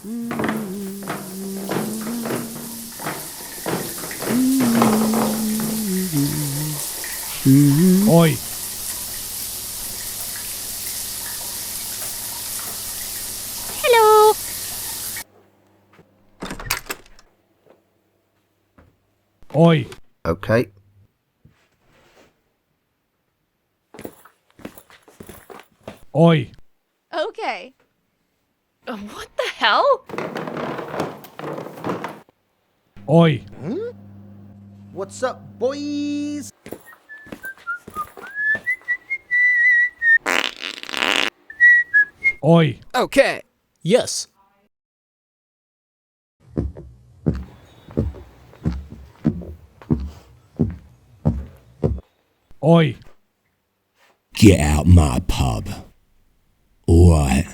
Oi. Hello. Oi. Okay. Oi. Okay. What the hell? Oi. What's up, boys? Oi. Okay. Yes. Oi. Get out my pub. Alright.